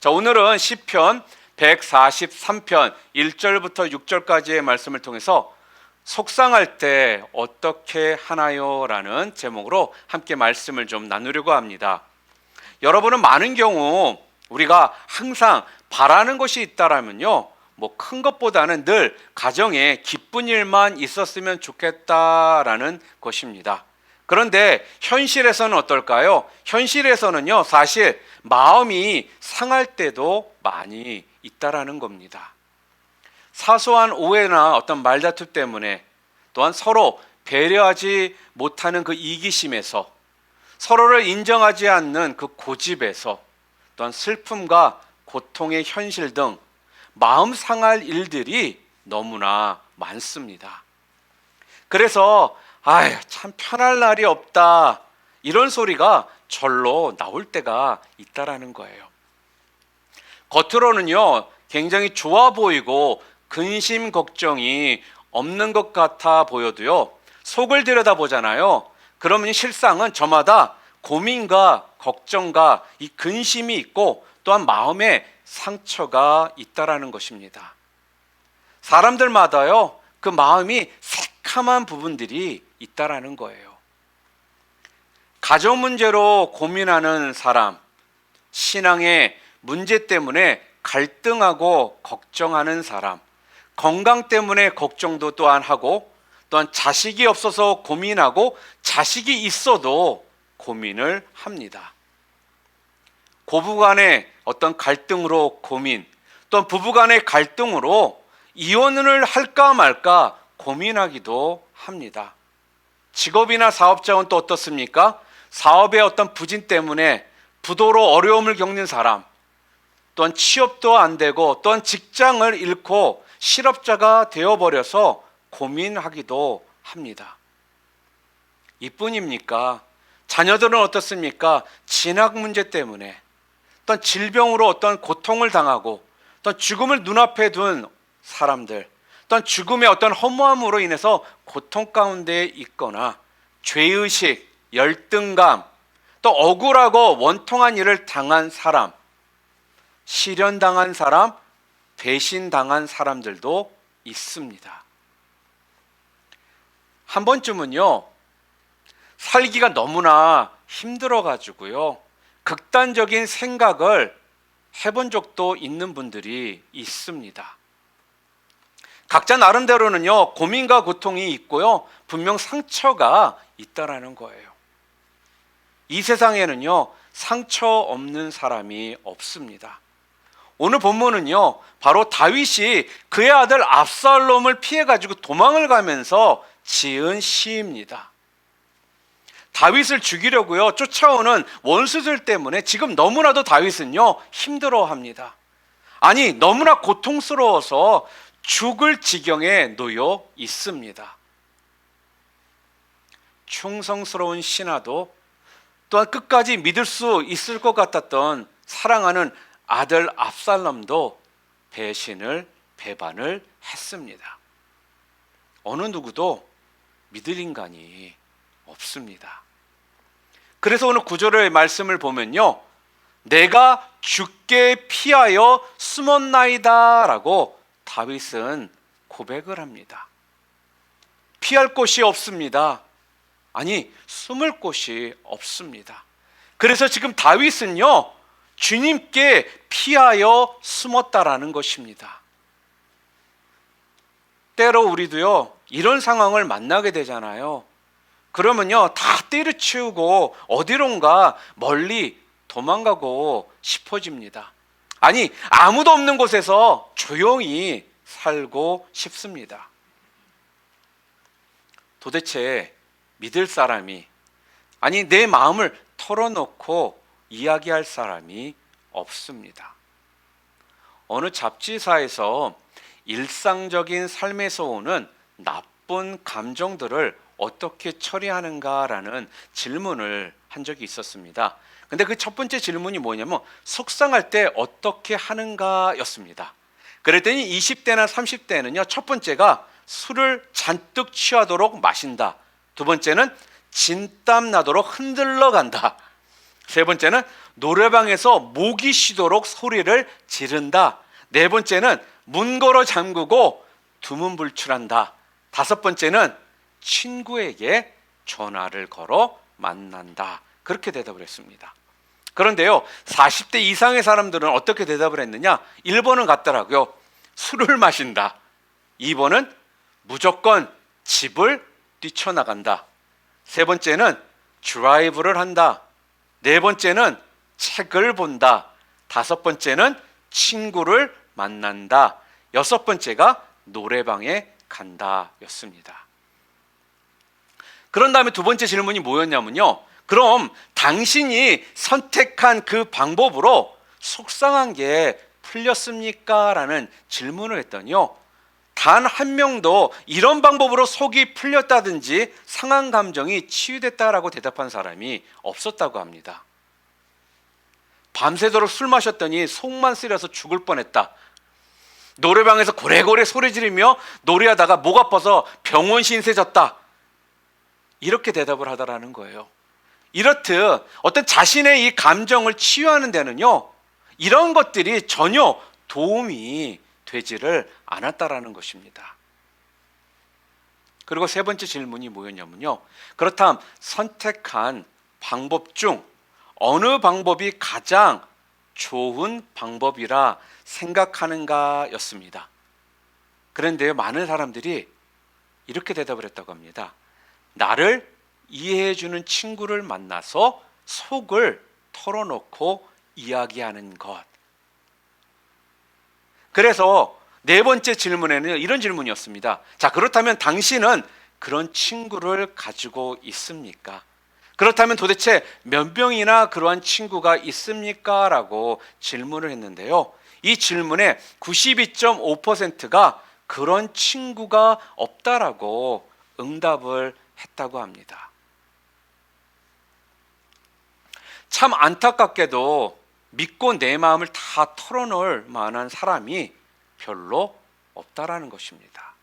자, 오늘은 시편 143편 1절부터 6절까지의 말씀을 통해서 속상할 때 어떻게 하나요? 라는 제목으로 함께 말씀을 좀 나누려고 합니다. 여러분은 많은 경우 우리가 항상 바라는 것이 있다라면요, 뭐 큰 것보다는 늘 가정에 기쁜 일만 있었으면 좋겠다라는 것입니다. 그런데 현실에서는 어떨까요? 현실에서는요, 사실 마음이 상할 때도 많이 있다라는 겁니다. 사소한 오해나 어떤 말다툼 때문에, 또한 서로 배려하지 못하는 그 이기심에서, 서로를 인정하지 않는 그 고집에서, 또한 슬픔과 고통의 현실 등 마음 상할 일들이 너무나 많습니다. 그래서 참 편할 날이 없다, 이런 소리가 절로 나올 때가 있다라는 거예요. 겉으로는요, 굉장히 좋아 보이고 근심 걱정이 없는 것 같아 보여도요, 속을 들여다보잖아요. 그러면 실상은 저마다 고민과 걱정과 이 근심이 있고, 또한 마음에 상처가 있다라는 것입니다. 사람들마다요, 그 마음이 새카만 부분들이 있다라는 거예요. 가정 문제로 고민하는 사람, 신앙의 문제 때문에 갈등하고 걱정하는 사람, 건강 때문에 걱정도 또한 하고, 또한 자식이 없어서 고민하고, 자식이 있어도 고민을 합니다. 고부간의 어떤 갈등으로 고민, 또한 부부간의 갈등으로 이혼을 할까 말까 고민하기도 합니다. 직업이나 사업자는 또 어떻습니까? 사업의 어떤 부진 때문에 부도로 어려움을 겪는 사람, 또한 취업도 안 되고, 또한 직장을 잃고 실업자가 되어버려서 고민하기도 합니다. 이뿐입니까? 자녀들은 어떻습니까? 진학 문제 때문에, 또한 질병으로 어떤 고통을 당하고, 또한 죽음을 눈앞에 둔 사람들, 또한 죽음의 어떤 허무함으로 인해서 고통 가운데 있거나, 죄의식, 열등감, 또 억울하고 원통한 일을 당한 사람, 실현당한 사람, 배신당한 사람들도 있습니다. 한 번쯤은요, 살기가 너무나 힘들어가지고요, 극단적인 생각을 해본 적도 있는 분들이 있습니다. 각자 나름대로는요, 고민과 고통이 있고요, 분명 상처가 있다라는 거예요. 이 세상에는요, 상처 없는 사람이 없습니다. 오늘 본문은요, 바로 다윗이 그의 아들 압살롬을 피해가지고 도망을 가면서 지은 시입니다. 다윗을 죽이려고요, 쫓아오는 원수들 때문에 지금 너무나도 다윗은요, 힘들어합니다. 아니, 너무나 고통스러워서 죽을 지경에 놓여 있습니다. 충성스러운 신하도, 또한 끝까지 믿을 수 있을 것 같았던 사랑하는 아들 압살롬도 배반을 했습니다. 어느 누구도 믿을 인간이 없습니다. 그래서 오늘 9절의 말씀을 보면요, 내가 주께 피하여 숨었나이다 라고 다윗은 고백을 합니다. 피할 곳이 없습니다. 아니, 숨을 곳이 없습니다. 그래서 지금 다윗은요, 주님께 피하여 숨었다라는 것입니다. 때로 우리도요, 이런 상황을 만나게 되잖아요. 그러면요, 다 때려치우고 어디론가 멀리 도망가고 싶어집니다. 아니, 아무도 없는 곳에서 조용히 살고 싶습니다. 도대체 믿을 사람이, 아니 내 마음을 털어놓고 이야기할 사람이 없습니다. 어느 잡지사에서 일상적인 삶에서 오는 나쁜 감정들을 어떻게 처리하는가라는 질문을 한 적이 있었습니다. 근데 그 첫 번째 질문이 뭐냐면 속상할 때 어떻게 하는가 였습니다. 그랬더니 20대나 30대는요, 첫 번째가 술을 잔뜩 취하도록 마신다. 두 번째는 진땀 나도록 흔들러 간다. 세 번째는 노래방에서 목이 쉬도록 소리를 지른다. 네 번째는 문 걸어 잠그고 두문불출한다. 다섯 번째는 친구에게 전화를 걸어 만난다. 그렇게 대답을 했습니다. 그런데요, 40대 이상의 사람들은 어떻게 대답을 했느냐? 1번은 같더라고요. 술을 마신다. 2번은 무조건 집을 뛰쳐나간다. 세 번째는 드라이브를 한다. 네 번째는 책을 본다. 다섯 번째는 친구를 만난다. 여섯 번째가 노래방에 간다 였습니다. 그런 다음에 두 번째 질문이 뭐였냐면요, 그럼 당신이 선택한 그 방법으로 속상한 게 풀렸습니까? 라는 질문을 했더니요, 단 한 명도 이런 방법으로 속이 풀렸다든지 상한 감정이 치유됐다라고 대답한 사람이 없었다고 합니다. 밤새도록 술 마셨더니 속만 쓰려서 죽을 뻔했다. 노래방에서 고래고래 소리 지르며 노래하다가 목 아파서 병원 신세 졌다. 이렇게 대답을 하더라는 거예요. 이렇듯 어떤 자신의 이 감정을 치유하는 데는요, 이런 것들이 전혀 도움이 되지를 않았다라는 것입니다. 그리고 세 번째 질문이 뭐였냐면요, 그렇다면 선택한 방법 중 어느 방법이 가장 좋은 방법이라 생각하는가 였습니다. 그런데요, 많은 사람들이 이렇게 대답을 했다고 합니다. 나를 이해해주는 친구를 만나서 속을 털어놓고 이야기하는 것. 그래서 네 번째 질문에는 이런 질문이었습니다. 자, 그렇다면 당신은 그런 친구를 가지고 있습니까? 그렇다면 도대체 몇 명이나 그러한 친구가 있습니까? 라고 질문을 했는데요, 이 질문의 92.5%가 그런 친구가 없다라고 응답을 했다고 합니다. 참 안타깝게도 믿고 내 마음을 다 털어놓을 만한 사람이 별로 없다라는 것입니다.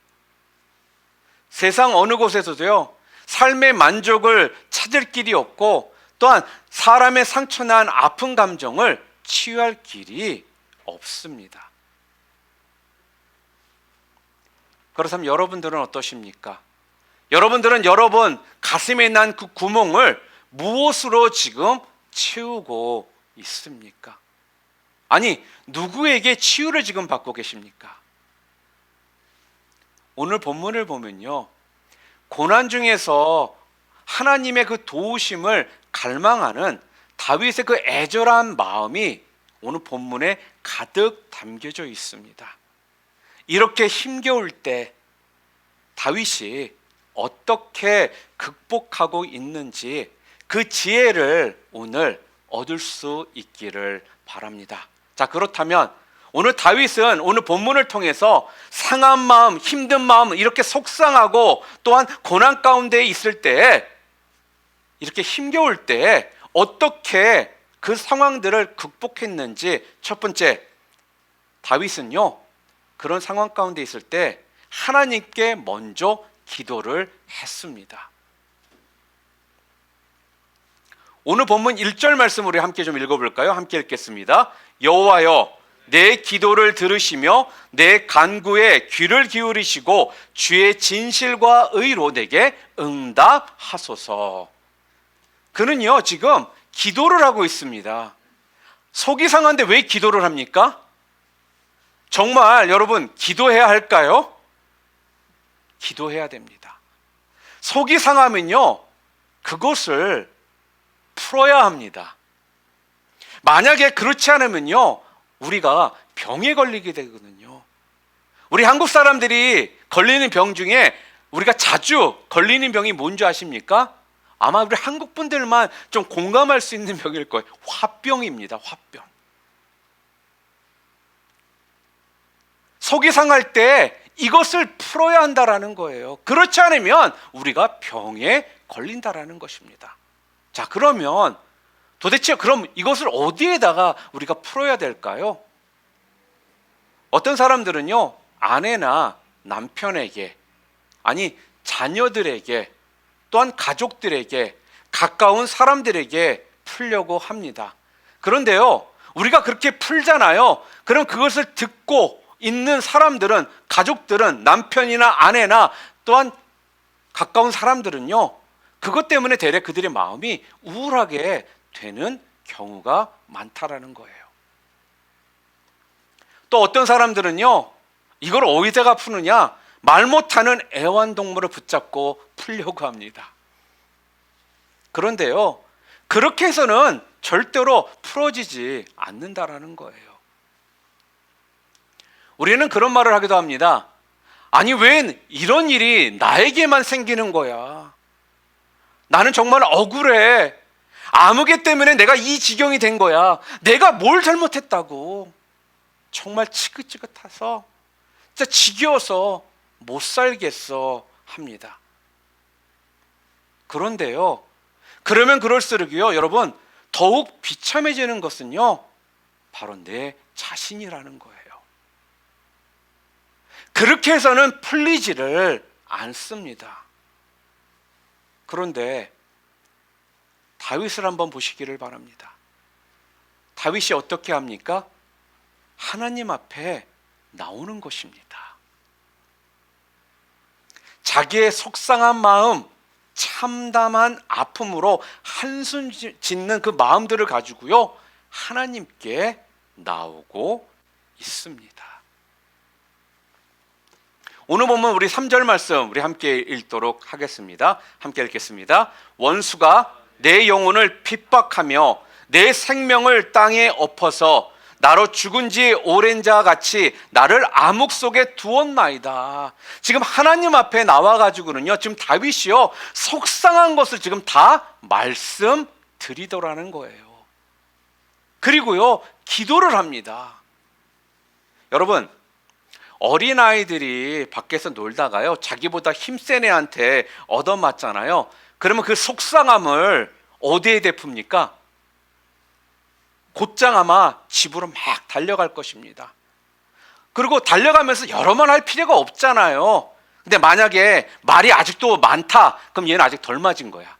세상 어느 곳에서도요, 삶의 만족을 찾을 길이 없고, 또한 사람의 상처난 아픈 감정을 치유할 길이 없습니다. 그렇다면 여러분들은 어떠십니까? 여러분들은 여러분 가슴에 난 그 구멍을 무엇으로 지금 채우고 있습니까? 아니, 누구에게 치유를 지금 받고 계십니까? 오늘 본문을 보면요, 고난 중에서 하나님의 그 도우심을 갈망하는 다윗의 그 애절한 마음이 오늘 본문에 가득 담겨져 있습니다. 이렇게 힘겨울 때 다윗이 어떻게 극복하고 있는지 그 지혜를 오늘 얻을 수 있기를 바랍니다. 자, 그렇다면 오늘 다윗은 오늘 본문을 통해서 상한 마음, 힘든 마음, 이렇게 속상하고 또한 고난 가운데 있을 때, 이렇게 힘겨울 때 어떻게 그 상황들을 극복했는지, 첫 번째, 다윗은요, 그런 상황 가운데 있을 때 하나님께 먼저 기도를 했습니다. 오늘 본문 1절 말씀 우리 함께 좀 읽어볼까요? 함께 읽겠습니다. 여호와여, 내 기도를 들으시며 내 간구에 귀를 기울이시고 주의 진실과 의로 내게 응답하소서. 그는요, 지금 기도를 하고 있습니다. 속이 상한데 왜 기도를 합니까? 정말 여러분, 기도해야 할까요? 기도해야 됩니다. 속이 상하면요, 그것을 풀어야 합니다. 만약에 그렇지 않으면요, 우리가 병에 걸리게 되거든요. 우리 한국 사람들이 걸리는 병 중에 우리가 자주 걸리는 병이 뭔지 아십니까? 아마 우리 한국 분들만 좀 공감할 수 있는 병일 거예요. 화병입니다. 화병. 속이 상할 때 이것을 풀어야 한다라는 거예요. 그렇지 않으면 우리가 병에 걸린다라는 것입니다. 자, 그러면 도대체 그럼 이것을 어디에다가 우리가 풀어야 될까요? 어떤 사람들은요, 아내나 남편에게, 아니 자녀들에게, 또한 가족들에게, 가까운 사람들에게 풀려고 합니다. 그런데요, 우리가 그렇게 풀잖아요. 그럼 그것을 듣고 있는 사람들은, 가족들은, 남편이나 아내나 또한 가까운 사람들은요, 그것 때문에 대략 그들의 마음이 우울하게 되는 경우가 많다라는 거예요. 또 어떤 사람들은요, 이걸 어디다가 푸느냐, 말 못하는 애완동물을 붙잡고 풀려고 합니다. 그런데요, 그렇게 해서는 절대로 풀어지지 않는다라는 거예요. 우리는 그런 말을 하기도 합니다. 아니, 왜 이런 일이 나에게만 생기는 거야? 나는 정말 억울해. 아무개 때문에 내가 이 지경이 된 거야. 내가 뭘 잘못했다고. 정말 지긋지긋해서, 진짜 지겨워서 못 살겠어 합니다. 그런데요, 그러면 그럴수록요, 여러분, 더욱 비참해지는 것은요, 바로 내 자신이라는 거예요. 그렇게 해서는 풀리지를 않습니다. 그런데 다윗을 한번 보시기를 바랍니다. 다윗이 어떻게 합니까? 하나님 앞에 나오는 것입니다. 자기의 속상한 마음, 참담한 아픔으로 한숨 짓는 그 마음들을 가지고요, 하나님께 나오고 있습니다. 오늘 보면 우리 3절 말씀 우리 함께 읽도록 하겠습니다. 함께 읽겠습니다. 원수가 내 영혼을 핍박하며 내 생명을 땅에 엎어서 나로 죽은 지 오랜 자 같이 나를 암흑 속에 두었나이다. 지금 하나님 앞에 나와가지고는요, 지금 다윗이요, 속상한 것을 지금 다 말씀드리더라는 거예요. 그리고요, 기도를 합니다. 여러분, 어린아이들이 밖에서 놀다가요, 자기보다 힘센 애한테 얻어맞잖아요. 그러면 그 속상함을 어디에 대풉니까? 곧장 아마 집으로 막 달려갈 것입니다. 그리고 달려가면서 여러 번 할 필요가 없잖아요. 근데 만약에 말이 아직도 많다, 그럼 얘는 아직 덜 맞은 거야.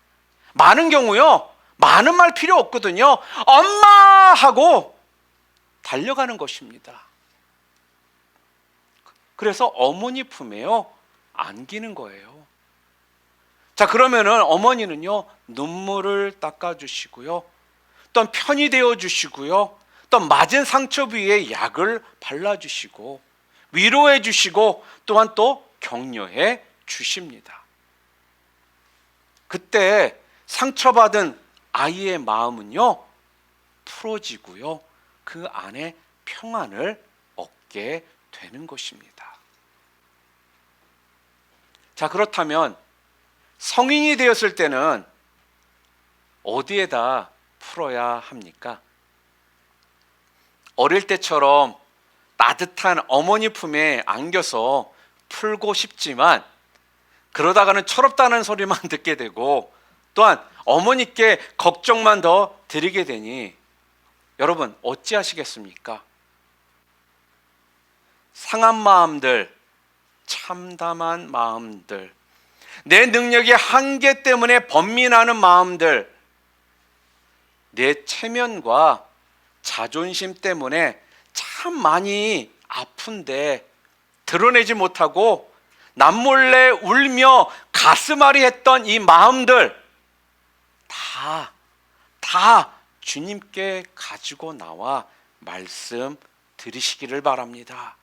많은 경우요, 많은 말 필요 없거든요. 엄마! 하고 달려가는 것입니다. 그래서 어머니 품에요, 안기는 거예요. 자, 그러면은 어머니는요, 눈물을 닦아주시고요, 또한 편이 되어주시고요, 또 맞은 상처 위에 약을 발라주시고 위로해 주시고 또한 또 격려해 주십니다. 그때 상처받은 아이의 마음은요, 풀어지고요, 그 안에 평안을 얻게 되는 것입니다. 자, 그렇다면 성인이 되었을 때는 어디에다 풀어야 합니까? 어릴 때처럼 따뜻한 어머니 품에 안겨서 풀고 싶지만 그러다가는 철없다는 소리만 듣게 되고 또한 어머니께 걱정만 더 드리게 되니 여러분 어찌하시겠습니까? 상한 마음들, 참담한 마음들, 내 능력의 한계 때문에 번민하는 마음들, 내 체면과 자존심 때문에 참 많이 아픈데 드러내지 못하고 남몰래 울며 가슴앓이 했던 이 마음들 다 주님께 가지고 나와 말씀 드리시기를 바랍니다.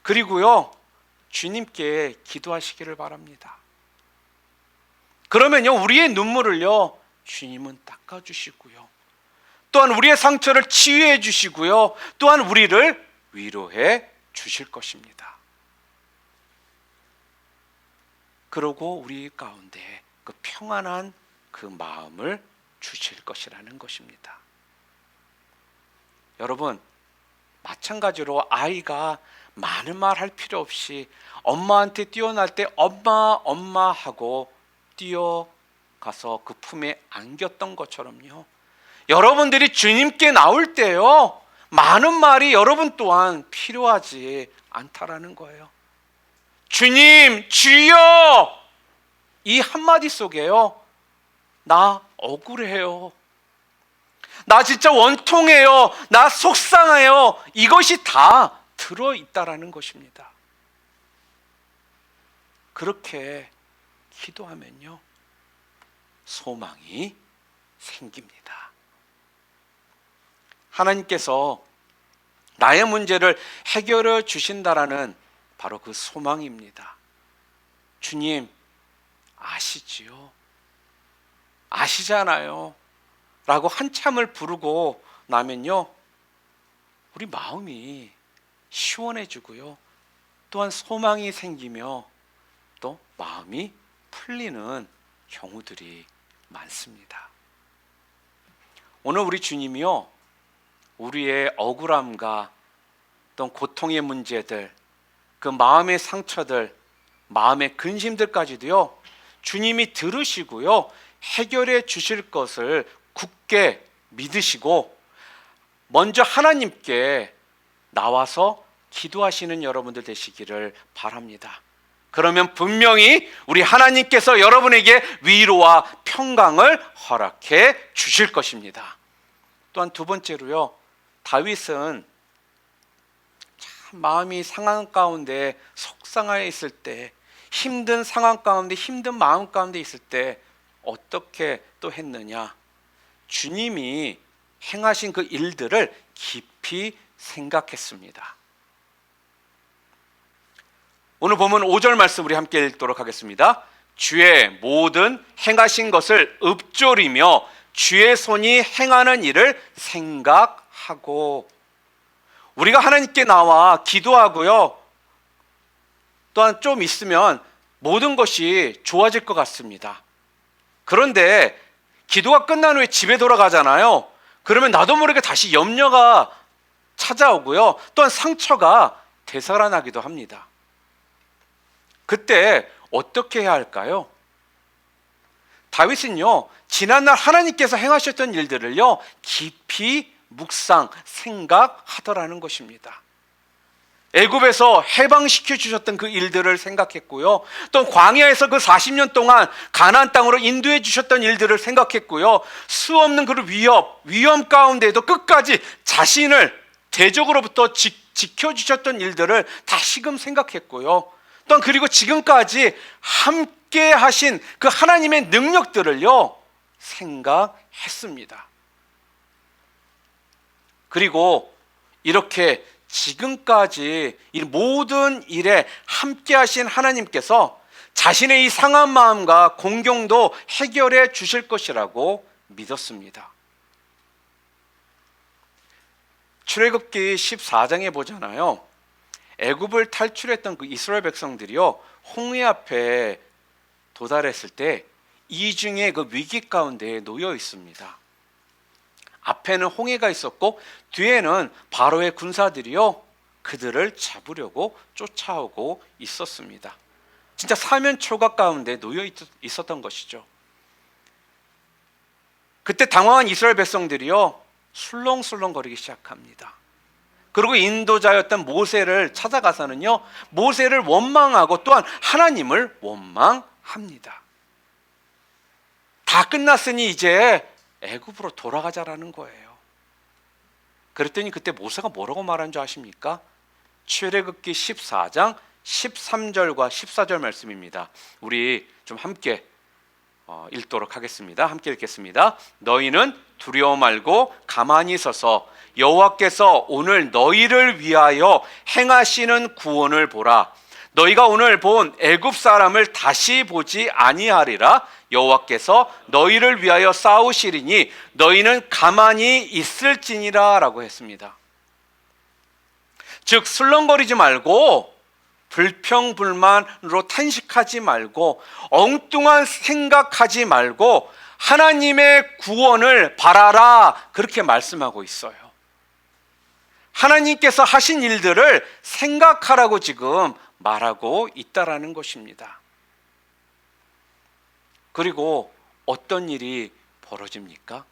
그리고요, 주님께 기도하시기를 바랍니다. 그러면요, 우리의 눈물을요, 주님은 닦아주시고요, 또한 우리의 상처를 치유해 주시고요, 또한 우리를 위로해 주실 것입니다. 그러고 우리 가운데 그 평안한 그 마음을 주실 것이라는 것입니다. 여러분, 마찬가지로 아이가 많은 말 할 필요 없이 엄마한테 뛰어날 때 엄마 하고 뛰어가서 그 품에 안겼던 것처럼요, 여러분들이 주님께 나올 때요, 많은 말이 여러분 또한 필요하지 않다라는 거예요. 주님, 주여! 이 한마디 속에요, 나 억울해요, 나 진짜 원통해요. 나 속상해요. 이것이 다 들어있다라는 것입니다. 그렇게 기도하면요, 소망이 생깁니다. 하나님께서 나의 문제를 해결해 주신다라는 바로 그 소망입니다. 주님, 아시지요? 아시잖아요. 라고 한참을 부르고 나면요, 우리 마음이 시원해지고요, 또한 소망이 생기며 또 마음이 풀리는 경우들이 많습니다. 오늘 우리 주님이요, 우리의 억울함과 또 고통의 문제들, 그 마음의 상처들, 마음의 근심들까지도요, 주님이 들으시고요, 해결해 주실 것을 굳게 믿으시고 먼저 하나님께 나와서 기도하시는 여러분들 되시기를 바랍니다. 그러면 분명히 우리 하나님께서 여러분에게 위로와 평강을 허락해 주실 것입니다. 또한 두 번째로요, 다윗은 참 마음이 상한 가운데 속상하여 있을 때, 힘든 상황 가운데, 힘든 마음 가운데 있을 때 어떻게 또 했느냐? 주님이 행하신 그 일들을 깊이 생각했습니다. 오늘 보면 5절 말씀 우리 함께 읽도록 하겠습니다. 주의 모든 행하신 것을 읊조리며 주의 손이 행하는 일을 생각하고, 우리가 하나님께 나와 기도하고요, 또한 좀 있으면 모든 것이 좋아질 것 같습니다. 그런데 기도가 끝난 후에 집에 돌아가잖아요. 그러면 나도 모르게 다시 염려가 찾아오고요, 또한 상처가 되살아나기도 합니다. 그때 어떻게 해야 할까요? 다윗은요, 지난날 하나님께서 행하셨던 일들을요, 깊이 묵상, 생각하더라는 것입니다. 애굽에서 해방시켜 주셨던 그 일들을 생각했고요, 또 광야에서 그 40년 동안 가나안 땅으로 인도해 주셨던 일들을 생각했고요, 수없는 그 위험 가운데도 끝까지 자신을 대적으로부터 지켜주셨던 일들을 다시금 생각했고요, 또한 그리고 지금까지 함께 하신 그 하나님의 능력들을요, 생각했습니다. 그리고 이렇게 지금까지 이 모든 일에 함께 하신 하나님께서 자신의 이 상한 마음과 공경도 해결해 주실 것이라고 믿었습니다. 출애굽기 14장에 보잖아요. 애굽을 탈출했던 그 이스라엘 백성들이요, 홍해 앞에 도달했을 때 이중의 그 위기 가운데 놓여 있습니다. 앞에는 홍해가 있었고 뒤에는 바로의 군사들이요, 그들을 잡으려고 쫓아오고 있었습니다. 진짜 사면 초가 가운데 놓여 있었던 것이죠. 그때 당황한 이스라엘 백성들이요, 술렁술렁거리기 시작합니다. 그리고 인도자였던 모세를 찾아가서는요, 모세를 원망하고 또한 하나님을 원망합니다. 다 끝났으니 이제 애굽으로 돌아가자라는 거예요. 그랬더니 그때 모세가 뭐라고 말한 줄 아십니까? 출애굽기 14장 13절과 14절 말씀입니다. 우리 좀 함께 읽도록 하겠습니다. 함께 읽겠습니다. 너희는 두려워 말고 가만히 서서 여호와께서 오늘 너희를 위하여 행하시는 구원을 보라. 너희가 오늘 본 애굽 사람을 다시 보지 아니하리라. 여호와께서 너희를 위하여 싸우시리니 너희는 가만히 있을지니라 라고 했습니다. 즉 술렁거리지 말고 불평불만으로 탄식하지 말고 엉뚱한 생각하지 말고 하나님의 구원을 바라라, 그렇게 말씀하고 있어요. 하나님께서 하신 일들을 생각하라고 지금 말하고 있다라는 것입니다. 그리고 어떤 일이 벌어집니까?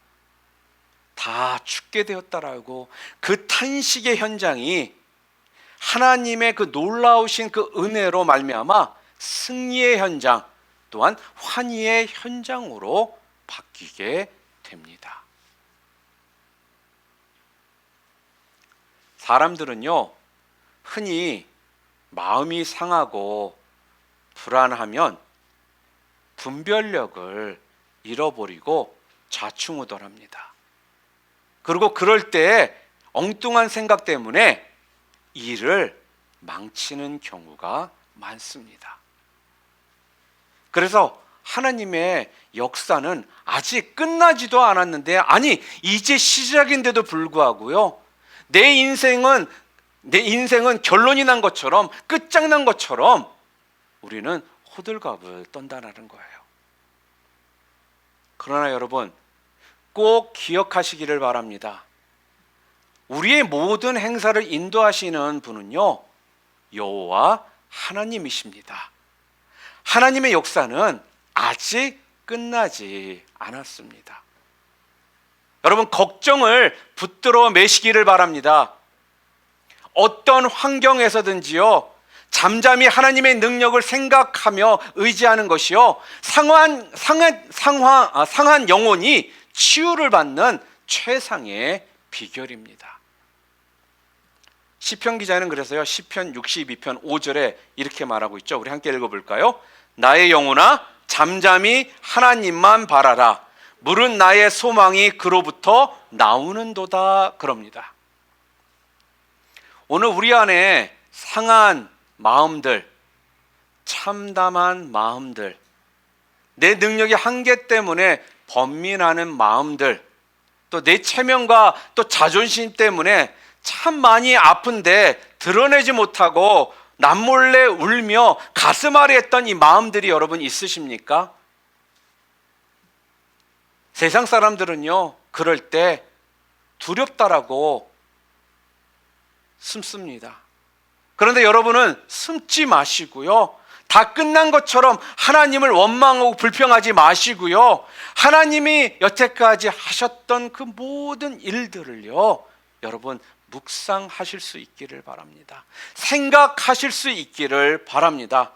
다 죽게 되었다라고 그 탄식의 현장이 하나님의 그 놀라우신 그 은혜로 말미암아 승리의 현장, 또한 환희의 현장으로 바뀌게 됩니다. 사람들은요, 흔히 마음이 상하고 불안하면 분별력을 잃어버리고 좌충우돌합니다. 그리고 그럴 때 엉뚱한 생각 때문에 일을 망치는 경우가 많습니다. 그래서 하나님의 역사는 아직 끝나지도 않았는데, 아니 이제 시작인데도 불구하고요, 내 인생은 결론이 난 것처럼, 끝장난 것처럼 우리는 호들갑을 떤다는 거예요. 그러나 여러분, 꼭 기억하시기를 바랍니다. 우리의 모든 행사를 인도하시는 분은요, 여호와 하나님이십니다. 하나님의 역사는 아직 끝나지 않았습니다. 여러분, 걱정을 붙들어 매시기를 바랍니다. 어떤 환경에서든지요, 잠잠히 하나님의 능력을 생각하며 의지하는 것이요, 상한 영혼이 치유를 받는 최상의 비결입니다. 시편 기자는 그래서요, 시편 62편 5절에 이렇게 말하고 있죠. 우리 함께 읽어볼까요? 나의 영혼아, 잠잠히 하나님만 바라라. 물은 나의 소망이 그로부터 나오는도다. 그럽니다. 오늘 우리 안에 상한 마음들, 참담한 마음들, 내 능력의 한계 때문에 번민하는 마음들, 또 내 체면과 또 자존심 때문에 참 많이 아픈데 드러내지 못하고 남몰래 울며 가슴 아래 했던 이 마음들이 여러분 있으십니까? 세상 사람들은요, 그럴 때 두렵다라고 숨습니다. 그런데 여러분은 숨지 마시고요, 다 끝난 것처럼 하나님을 원망하고 불평하지 마시고요, 하나님이 여태까지 하셨던 그 모든 일들을요, 여러분 묵상하실 수 있기를 바랍니다. 생각하실 수 있기를 바랍니다.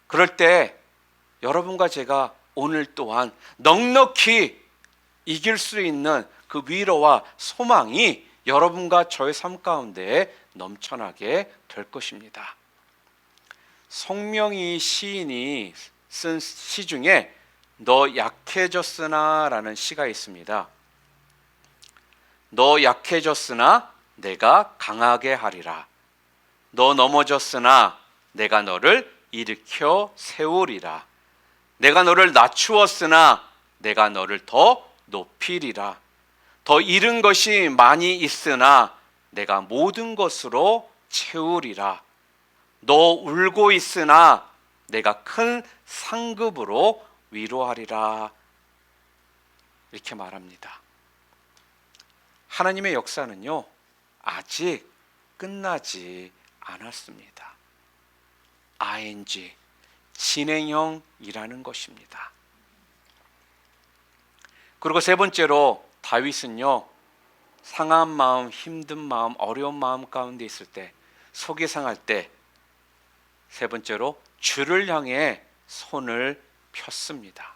그럴 때 여러분과 제가 오늘 또한 넉넉히 이길 수 있는 그 위로와 소망이 여러분과 저의 삶 가운데 넘쳐나게 될 것입니다. 송명희 시인이 쓴 시 중에 너 약해졌으나 라는 시가 있습니다. 너 약해졌으나 내가 강하게 하리라. 너 넘어졌으나 내가 너를 일으켜 세우리라. 내가 너를 낮추었으나 내가 너를 더 높이리라. 더 잃은 것이 많이 있으나 내가 모든 것으로 채우리라. 너 울고 있으나 내가 큰 상급으로 위로하리라. 이렇게 말합니다. 하나님의 역사는요, 아직 끝나지 않았습니다. ing, 진행형이라는 것입니다. 그리고 세 번째로 다윗은요, 상한 마음, 힘든 마음, 어려운 마음 가운데 있을 때, 속이 상할 때, 세 번째로 주를 향해 손을 폈습니다.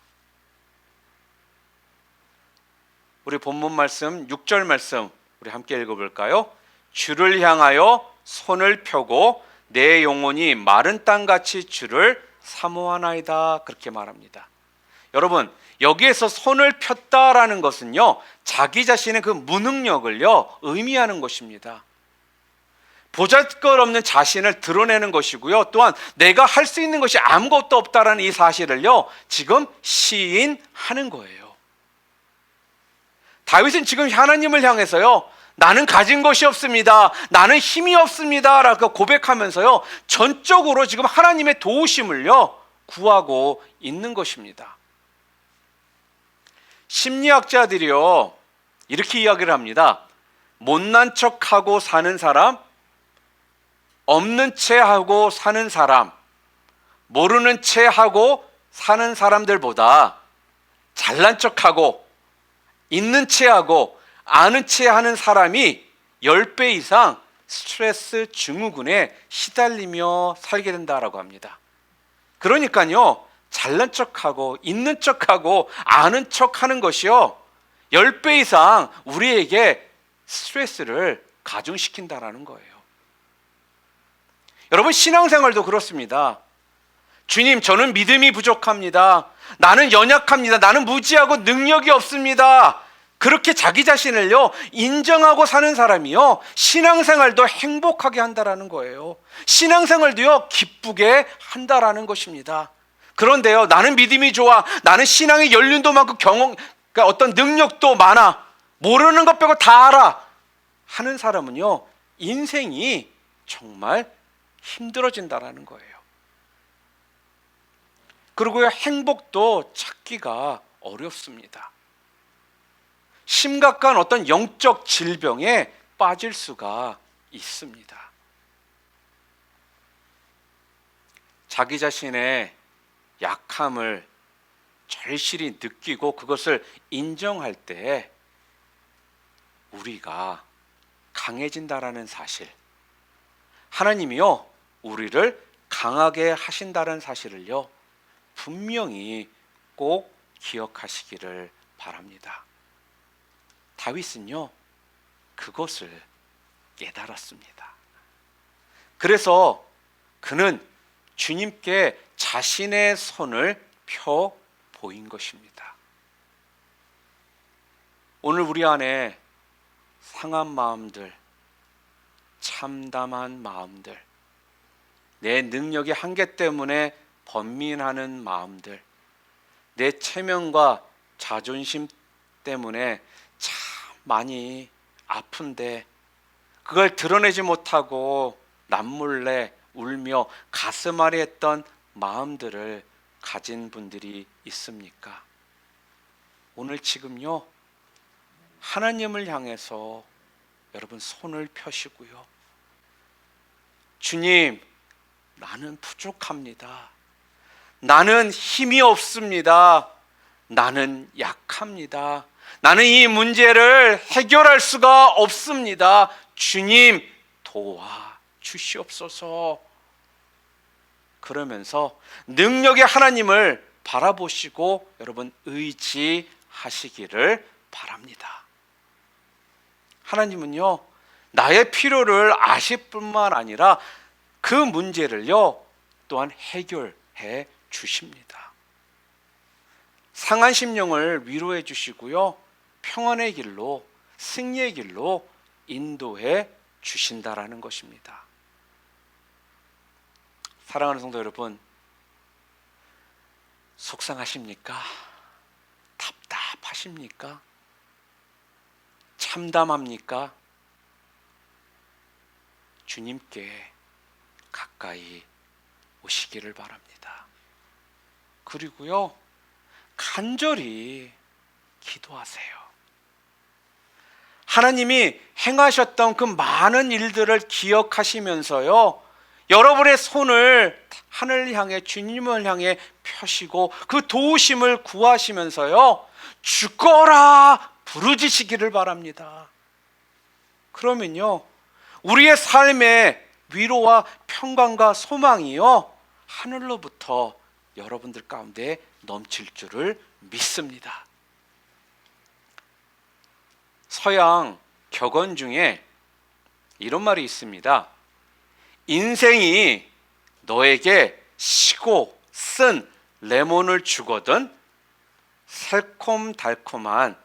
우리 본문 말씀 6절 말씀 우리 함께 읽어볼까요? 주를 향하여 손을 펴고 내 영혼이 마른 땅같이 주를 사모하나이다. 그렇게 말합니다. 여러분, 여기에서 손을 폈다라는 것은요, 자기 자신의 그 무능력을요 의미하는 것입니다. 보잘것없는 자신을 드러내는 것이고요, 또한 내가 할 수 있는 것이 아무것도 없다라는 이 사실을요 지금 시인하는 거예요. 다윗은 지금 하나님을 향해서요, 나는 가진 것이 없습니다, 나는 힘이 없습니다 라고 고백하면서요, 전적으로 지금 하나님의 도우심을요 구하고 있는 것입니다. 심리학자들이요 이렇게 이야기를 합니다. 못난 척하고 사는 사람, 없는 채 하고 사는 사람, 모르는 채 하고 사는 사람들보다 잘난 척하고 있는 채 하고 아는 채 하는 사람이 10배 이상 스트레스 증후군에 시달리며 살게 된다라고 합니다. 그러니까요, 잘난 척하고 있는 척하고 아는 척하는 것이요 10배 이상 우리에게 스트레스를 가중시킨다라는 거예요. 여러분, 신앙생활도 그렇습니다. 주님, 저는 믿음이 부족합니다. 나는 연약합니다. 나는 무지하고 능력이 없습니다. 그렇게 자기 자신을요 인정하고 사는 사람이요 신앙생활도 행복하게 한다라는 거예요. 신앙생활도요 기쁘게 한다라는 것입니다. 그런데요, 나는 믿음이 좋아, 나는 신앙의 연륜도 많고 그러니까 어떤 능력도 많아, 모르는 것 빼고 다 알아 하는 사람은요 인생이 정말 힘들어진다라는 거예요. 그리고요 행복도 찾기가 어렵습니다. 심각한 어떤 영적 질병에 빠질 수가 있습니다. 자기 자신의 약함을 절실히 느끼고 그것을 인정할 때 우리가 강해진다라는 사실, 하나님이요 우리를 강하게 하신다는 사실을요 분명히 꼭 기억하시기를 바랍니다. 다윗은요 그것을 깨달았습니다. 그래서 그는 주님께 자신의 손을 펴 보인 것입니다. 오늘 우리 안에 상한 마음들, 참담한 마음들, 내 능력의 한계 때문에 번민하는 마음들, 내 체면과 자존심 때문에 참 많이 아픈데 그걸 드러내지 못하고 남몰래 울며 가슴 아래 했던 마음들을 가진 분들이 있습니까? 오늘 지금요 하나님을 향해서 여러분 손을 펴시고요, 주님, 나는 부족합니다. 나는 힘이 없습니다. 나는 약합니다. 나는 이 문제를 해결할 수가 없습니다. 주님, 도와 주시옵소서. 그러면서 능력의 하나님을 바라보시고 여러분 의지하시기를 바랍니다. 하나님은요 나의 필요를 아실 뿐만 아니라 그 문제를요 또한 해결해 주십니다. 상한 심령을 위로해 주시고요 평안의 길로, 승리의 길로 인도해 주신다라는 것입니다. 사랑하는 성도 여러분, 속상하십니까? 답답하십니까? 참담합니까? 주님께 가까이 오시기를 바랍니다. 그리고요 간절히 기도하세요. 하나님이 행하셨던 그 많은 일들을 기억하시면서요 여러분의 손을 하늘을 향해, 주님을 향해 펴시고 그 도우심을 구하시면서요 죽어라 부르짖으시기를 바랍니다. 그러면요 우리의 삶의 위로와 평강과 소망이요 하늘로부터 여러분들 가운데 넘칠 줄을 믿습니다. 서양 격언 중에 이런 말이 있습니다. 인생이 너에게 시고 쓴 레몬을 주거든 새콤달콤한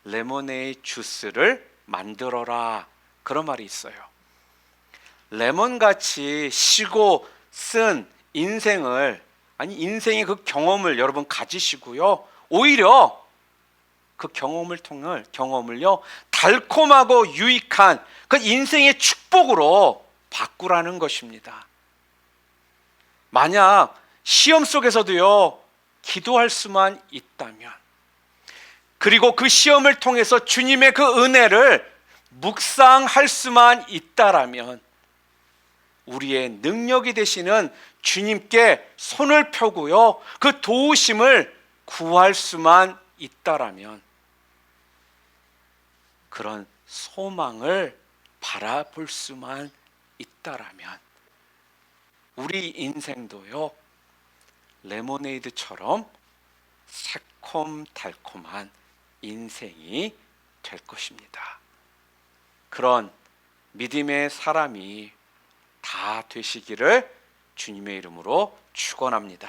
레모네이드 주스를 만들어라. 그런 말이 있어요. 레몬같이 시고 쓴 인생의 그 경험을 여러분 가지시고요 오히려 그 경험을요 달콤하고 유익한 그 인생의 축복으로 바꾸라는 것입니다. 만약 시험 속에서도요 기도할 수만 있다면, 그리고 그 시험을 통해서 주님의 그 은혜를 묵상할 수만 있다라면, 우리의 능력이 되시는 주님께 손을 펴고요 그 도우심을 구할 수만 있다라면, 그런 소망을 바라볼 수만 있다라면 우리 인생도요 레모네이드처럼 새콤달콤한 인생이 될 것입니다. 그런 믿음의 사람이 다 되시기를 주님의 이름으로 축원합니다.